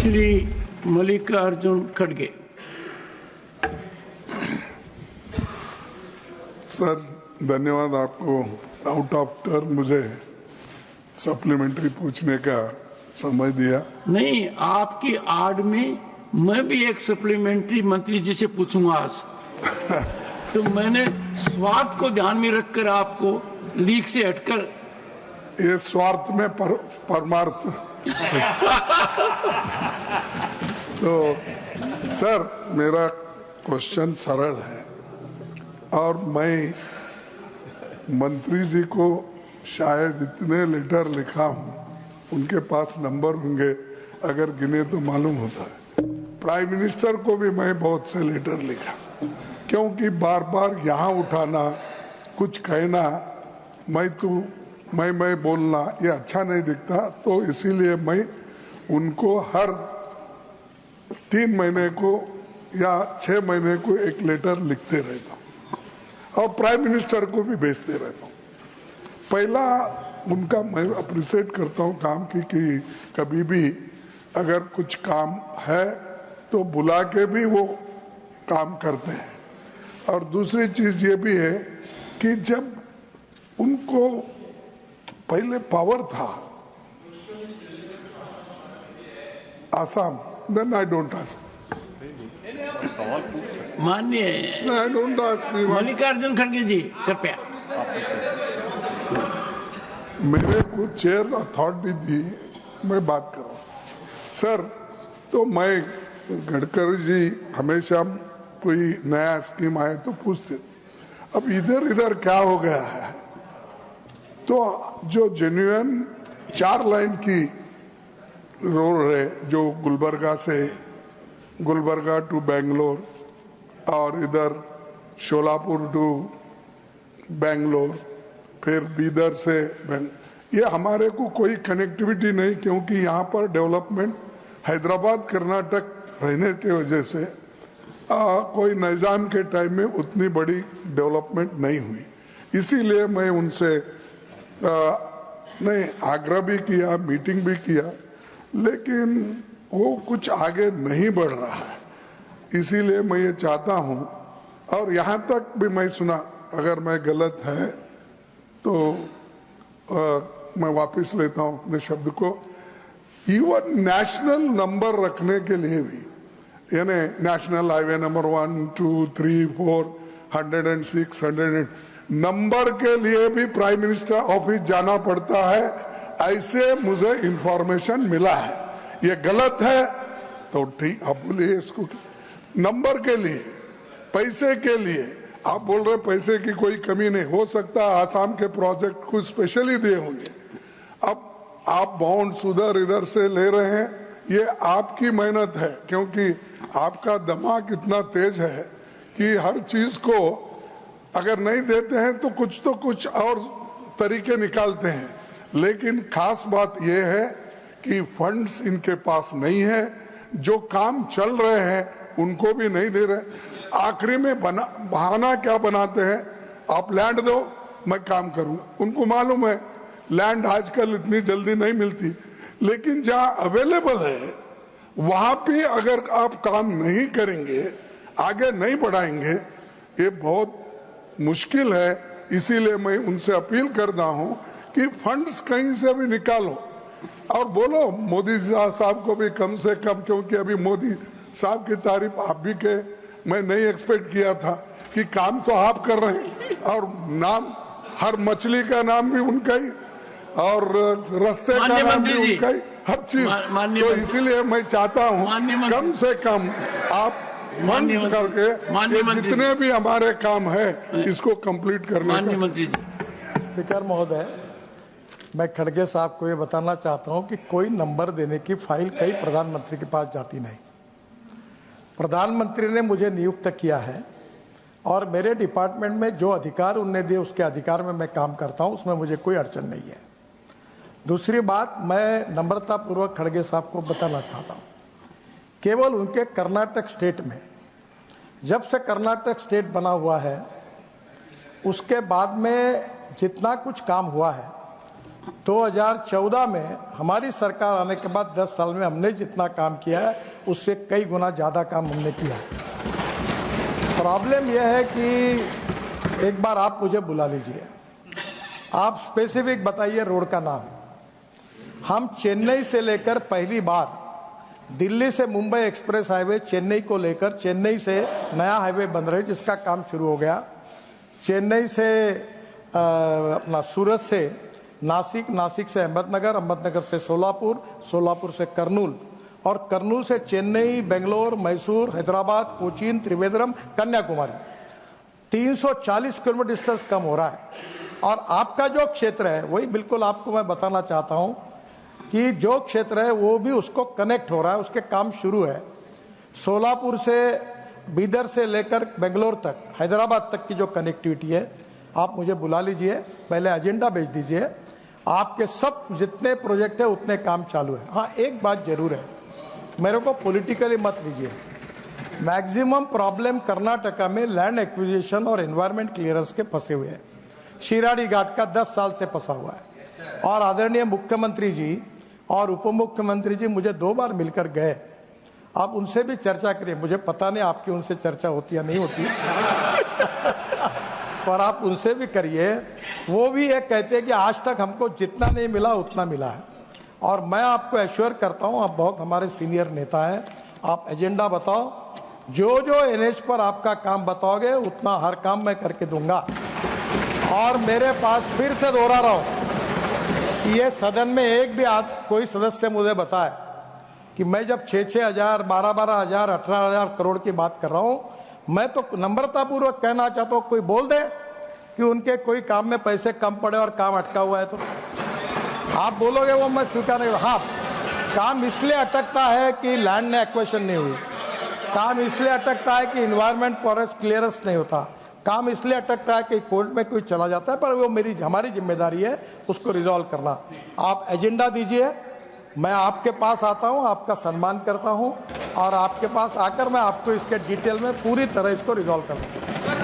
श्री मल्लिकार्जुन खड़गे। सर धन्यवाद आपको आउट ऑफ टर्न मुझे सप्लीमेंट्री पूछने का समय दिया। नहीं, आपकी आड़ में मैं भी एक सप्लीमेंट्री मंत्री जी से पूछूंगा आज। तो मैंने स्वार्थ को ध्यान में रखकर आपको लीक से हटकर ये स्वार्थ में परमार्थ तो सर मेरा क्वेश्चन सरल है और मैं मंत्री जी को शायद इतने लेटर लिखा हूं, उनके पास नंबर होंगे, अगर गिने तो मालूम होता है। प्राइम मिनिस्टर को भी मैं बहुत से लेटर लिखा, क्योंकि बार बार यहाँ उठाना, कुछ कहना, मैं बोलना ये अच्छा नहीं दिखता, तो इसीलिए मैं उनको हर 3 महीने को या 6 महीने को एक लेटर लिखते रहता हूँ और प्राइम मिनिस्टर को भी भेजते रहता हूँ। पहला उनका मैं अप्रिशिएट करता हूँ काम की कि कभी भी अगर कुछ काम है तो बुला के भी वो काम करते हैं। और दूसरी चीज ये भी है कि जब उनको पहले पावर था Assam, then I don't ask. माननीय आई डोंट आस्क। मल्लिकार्जुन खड़गे जी कृपया। मेरे को चेयर अथॉरिटी दी, मैं बात कर रहा हूँ सर। तो मैं गडकरी जी हमेशा कोई नया स्कीम आए तो पूछते, अब इधर क्या हो गया है। तो जो जेन्युइन 4 लाइन की रोड है, जो गुलबर्गा टू बेंगलोर और इधर शोलापुर टू बेंगलोर, फिर बीदर से ये हमारे को कोई कनेक्टिविटी नहीं, क्योंकि यहाँ पर डेवलपमेंट हैदराबाद कर्नाटक रहने की वजह से कोई निजाम के टाइम में उतनी बड़ी डेवलपमेंट नहीं हुई। इसीलिए मैं उनसे नहीं आग्रह भी किया, मीटिंग भी किया, लेकिन वो कुछ आगे नहीं बढ़ रहा है। इसीलिए मैं ये चाहता हूँ, और यहाँ तक भी मैं सुना, अगर मैं गलत है तो मैं वापस लेता हूँ अपने शब्द को। इवन नेशनल नंबर रखने के लिए भी, यानी नेशनल हाईवे नंबर 1, 2, 3, 4, 106, 100 नंबर के लिए भी प्राइम मिनिस्टर ऑफिस जाना पड़ता है, ऐसे मुझे इंफॉर्मेशन मिला है। ये गलत है तो ठीक, आप बोलिए इसको। नंबर के लिए, पैसे के लिए आप बोल रहे पैसे की कोई कमी नहीं हो सकता, आसाम के प्रोजेक्ट को स्पेशली दिए होंगे। अब आप बॉन्ड्स उधर इधर से ले रहे हैं, ये आपकी मेहनत है, क्योंकि आपका दिमाग इतना तेज है कि हर चीज को अगर नहीं देते हैं तो कुछ और तरीके निकालते हैं। लेकिन खास बात यह है कि फंड्स इनके पास नहीं है, जो काम चल रहे हैं उनको भी नहीं दे रहे। आखिरी में बहाना क्या बनाते हैं, आप लैंड दो मैं काम करूंगा। उनको मालूम है लैंड आजकल इतनी जल्दी नहीं मिलती, लेकिन जहां अवेलेबल है वहां भी अगर आप काम नहीं करेंगे, आगे नहीं बढ़ाएंगे, ये बहुत मुश्किल है। इसीलिए मैं उनसे अपील करता हूं कि फंड्स कहीं से भी निकालो और बोलो मोदी साहब को भी कम से कम, क्योंकि अभी मोदी साहब की तारीफ आप भी के, मैं नहीं एक्सपेक्ट किया था कि काम तो आप कर रहे हैं और नाम, हर मछली का नाम भी उनका ही और रास्ते का नाम भी उनका ही, हर चीज। तो इसीलिए मैं चाहता हूं कम से कम आप फंड्स करके ये जितने भी हमारे काम है इसको कंप्लीट करने का। मंत्री जी। स्पीकर महोदय, मैं खड़गे साहब को ये बताना चाहता हूं कि कोई नंबर देने की फाइल कहीं प्रधानमंत्री के पास जाती नहीं। प्रधानमंत्री ने मुझे नियुक्त किया है और मेरे डिपार्टमेंट में जो अधिकार उनने दिए उसके अधिकार में मैं काम करता हूं, उसमें मुझे कोई अड़चन नहीं है। दूसरी बात, मैं नम्रतापूर्वक खड़गे साहब को बताना चाहता हूं, केवल उनके कर्नाटक स्टेट में, जब से कर्नाटक स्टेट बना हुआ है उसके बाद में जितना कुछ काम हुआ है 2014 में हमारी सरकार आने के बाद 10 साल में हमने जितना काम किया है उससे कई गुना ज़्यादा काम हमने किया। प्रॉब्लम यह है कि एक बार आप मुझे बुला लीजिए, आप स्पेसिफिक बताइए रोड का नाम। हम चेन्नई से लेकर पहली बार दिल्ली से मुंबई एक्सप्रेस हाईवे चेन्नई को लेकर, चेन्नई से नया हाईवे बन रहा है जिसका काम शुरू हो गया, चेन्नई से अपना सूरत से नासिक, नासिक से अहमदनगर, अहमदनगर से सोलापुर, सोलापुर से कर्नूल, और कर्नूल से चेन्नई, बेंगलोर, मैसूर, हैदराबाद, कोचीन, त्रिवेंद्रम, कन्याकुमारी। 340 किलोमीटर डिस्टेंस कम हो रहा है। और आपका जो क्षेत्र है वही बिल्कुल आपको मैं बताना चाहता हूं कि जो क्षेत्र है वो भी उसको कनेक्ट हो रहा है, उसके काम शुरू है। सोलापुर से, बीदर से लेकर बेंगलोर तक, हैदराबाद तक की जो कनेक्टिविटी है, आप मुझे बुला लीजिए, पहले एजेंडा भेज दीजिए। आपके सब जितने प्रोजेक्ट है उतने काम चालू है। हाँ, एक बात जरूर है, मेरे को पॉलिटिकली मत लीजिए। मैक्सिमम प्रॉब्लम कर्नाटका में लैंड एक्विजिशन और एनवायरमेंट क्लियरेंस के फंसे हुए हैं। शिराडी घाट का 10 साल से फंसा हुआ है। और आदरणीय मुख्यमंत्री जी और उप मुख्यमंत्री जी मुझे 2 बार मिलकर गए। आप उनसे भी चर्चा करिए, मुझे पता नहीं आपकी उनसे चर्चा होती या नहीं होती पर आप उनसे भी करिए। वो भी ये कहते हैं कि आज तक हमको जितना नहीं मिला उतना मिला है। और मैं आपको एश्योर करता हूं, आप बहुत हमारे सीनियर नेता हैं, आप एजेंडा बताओ, जो जो एनएच पर आपका काम बताओगे उतना हर काम मैं करके दूंगा। और मेरे पास फिर से दोहरा रहा हूं, ये सदन में एक भी कोई सदस्य मुझे बताए कि मैं जब 6-6 हजार, 12-12 हजार, 18 हजार करोड़ की बात कर रहा हूं, मैं तो नम्रतापूर्वक कहना चाहता हूं, कोई बोल दे कि उनके कोई काम में पैसे कम पड़े और काम अटका हुआ है तो आप बोलोगे वो मैं स्वीकार नहीं। हाँ, काम इसलिए अटकता है कि लैंड ने एक्वेशन नहीं हुई, काम इसलिए अटकता है कि इन्वायरमेंट फॉरेस्ट क्लियरेंस नहीं होता, काम इसलिए अटकता है कि कोर्ट में कोई चला जाता है, पर वो हमारी जिम्मेदारी है उसको रिजॉल्व करना। आप एजेंडा दीजिए, मैं आपके पास आता हूं, आपका सम्मान करता हूं और आपके पास आकर मैं आपको इसके डिटेल में पूरी तरह इसको रिजॉल्व करूंगा।